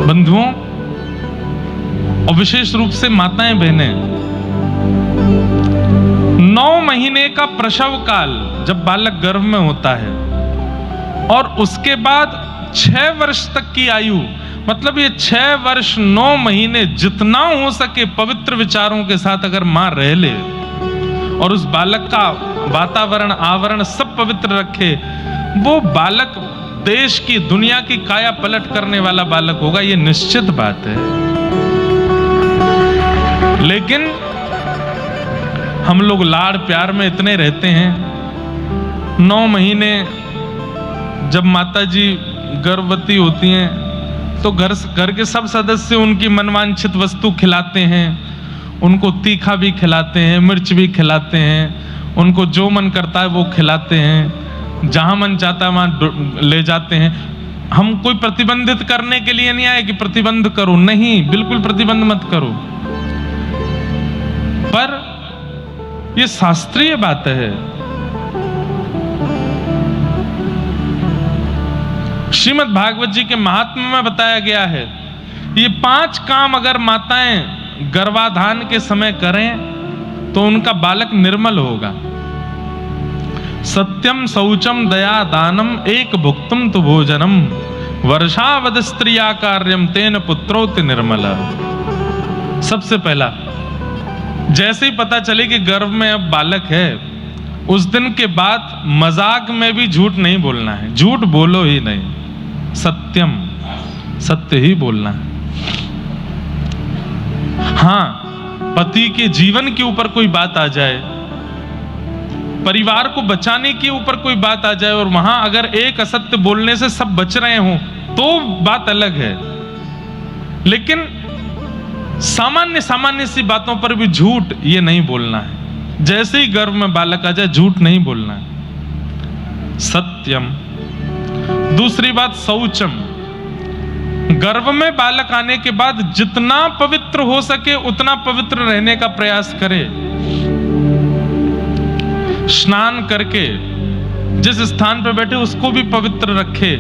बंधुओं और विशेष रूप से माताएं बहनें, 9 महीने का प्रसव काल जब बालक गर्भ में होता है और उसके बाद 6 वर्ष तक की आयु, मतलब ये 6 वर्ष 9 महीने जितना हो सके पवित्र विचारों के साथ अगर मां रह ले और उस बालक का वातावरण आवरण सब पवित्र रखे, वो बालक देश की दुनिया की काया पलट करने वाला बालक होगा, ये निश्चित बात है। लेकिन हम लोग लाड़ प्यार में इतने रहते हैं, 9 महीने जब माता जी गर्भवती होती हैं तो घर के सब सदस्य उनकी मनवांछित वस्तु खिलाते हैं, उनको तीखा भी खिलाते हैं, मिर्च भी खिलाते हैं, उनको जो मन करता है वो खिलाते हैं, जहां मन चाहता है वहां ले जाते हैं। हम कोई प्रतिबंधित करने के लिए नहीं आए कि प्रतिबंध करो, नहीं, बिल्कुल प्रतिबंध मत करो, पर ये शास्त्रीय बात है। श्रीमद् भागवत जी के महात्म्य में बताया गया है, ये 5 काम अगर माताएं गर्भाधान के समय करें तो उनका बालक निर्मल होगा। सत्यम शौचम दया दानम एक भुक्तम तु भोजनम वर्षावद स्त्रिया कार्यम तेन पुत्रोति निर्मला। सबसे पहला, जैसे ही पता चले कि गर्भ में अब बालक है, उस दिन के बाद मजाक में भी झूठ नहीं बोलना है, झूठ बोलो ही नहीं, सत्यम, सत्य ही बोलना है। हाँ, पति के जीवन के ऊपर कोई बात आ जाए, परिवार को बचाने के ऊपर कोई बात आ जाए और वहां अगर एक असत्य बोलने से सब बच रहे हो तो बात अलग है, लेकिन सामान्य सी बातों पर भी झूठ ये नहीं बोलना है। जैसे ही गर्भ में बालक आ जाए झूठ नहीं बोलना है, सत्यम। दूसरी बात शौचम, गर्भ में बालक आने के बाद जितना पवित्र हो सके उतना पवित्र रहने का प्रयास करे। स्नान करके जिस स्थान पर बैठे उसको भी पवित्र रखे,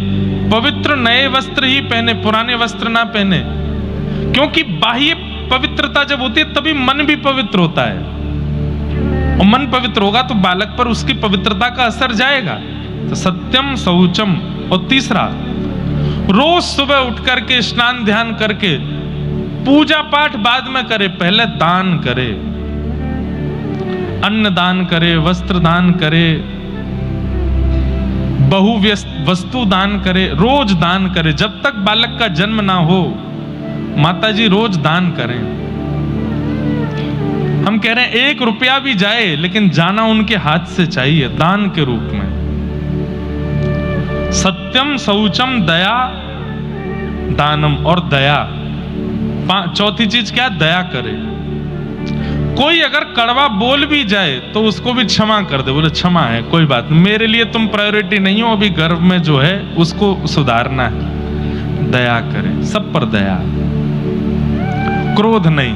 पवित्र नए वस्त्र ही पहने, पुराने वस्त्र ना पहने, क्योंकि बाह्य पवित्रता जब होती है तभी मन भी पवित्र होता है, और मन पवित्र होगा तो बालक पर उसकी पवित्रता का असर जाएगा। तो सत्यम शौचम। और तीसरा, रोज सुबह उठ करके स्नान ध्यान करके पूजा पाठ बाद में करे, पहले दान करे, अन्न दान करे, वस्त्र दान करे, बहु वस्तु दान करे, रोज दान करे। जब तक बालक का जन्म ना हो माता जी रोज दान करें। हम कह रहे हैं 1 रुपया भी जाए लेकिन जाना उनके हाथ से चाहिए, दान के रूप में। सत्यम शौचम दया दानम, और दया, चौथी चीज क्या, दया करे। कोई अगर कड़वा बोल भी जाए तो उसको भी क्षमा कर दे, बोले क्षमा है, कोई बात नहीं, मेरे लिए तुम प्रायोरिटी नहीं हो, अभी गर्भ में जो है उसको सुधारना है। दया करें, सब पर दया, क्रोध नहीं,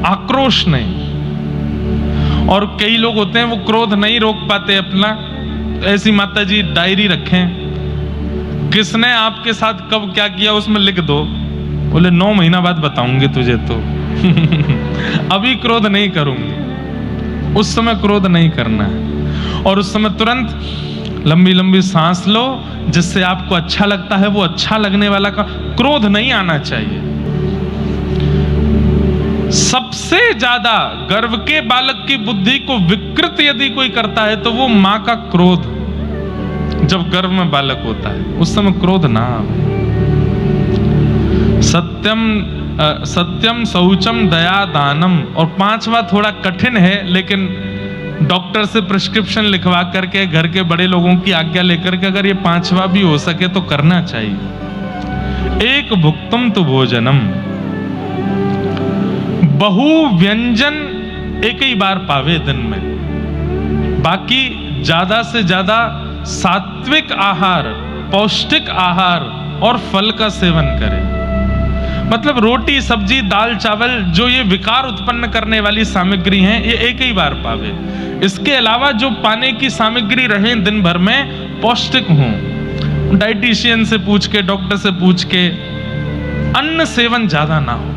आक्रोश नहीं। और कई लोग होते हैं वो क्रोध नहीं रोक पाते अपना, ऐसी माता जी डायरी रखें, किसने आपके साथ कब क्या किया उसमें लिख दो, बोले 9 महीना बाद बताऊंगी तुझे, तो अभी क्रोध नहीं करूंगी। उस समय क्रोध नहीं करना है, और उस समय तुरंत लंबी लंबी सांस लो, जिससे आपको अच्छा लगता है वो अच्छा लगने वाला का क्रोध नहीं आना चाहिए। सबसे ज्यादा गर्भ के बालक की बुद्धि को विकृत यदि कोई करता है तो वो मां का क्रोध, जब गर्भ में बालक होता है उस समय क्रोध ना आवे। सत्यम शौचम दया दानम। और 5वां थोड़ा कठिन है, लेकिन डॉक्टर से प्रिस्क्रिप्शन लिखवा करके घर के बड़े लोगों की आज्ञा लेकर के अगर ये 5वां भी हो सके तो करना चाहिए। एक भुक्तम तु भोजनम, बहु व्यंजन एक ही बार पावे दिन में, बाकी ज्यादा से ज्यादा सात्विक आहार, पौष्टिक आहार और फल का सेवन करें। मतलब रोटी सब्जी दाल चावल जो ये विकार उत्पन्न करने वाली सामग्री हैं, ये एक ही बार पावे। इसके अलावा जो पाने की सामग्री रहे दिन भर में पौष्टिक हों। डाइटिशियन से पूछ के, डॉक्टर से पूछ के अन्न सेवन ज्यादा ना हो।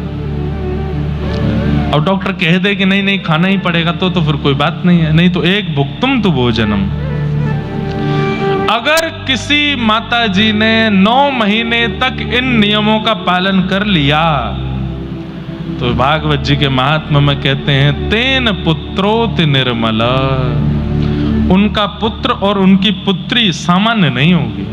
अब डॉक्टर कह दे कि नहीं नहीं खाना ही पड़ेगा तो फिर कोई बात नहीं है, नहीं तो एक भुक्तुम तो भोजनम। अगर किसी माता जी ने 9 महीने तक इन नियमों का पालन कर लिया तो भागवत जी के महात्मा में कहते हैं तेन पुत्रोति निर्मला, उनका पुत्र और उनकी पुत्री सामान्य नहीं होगी।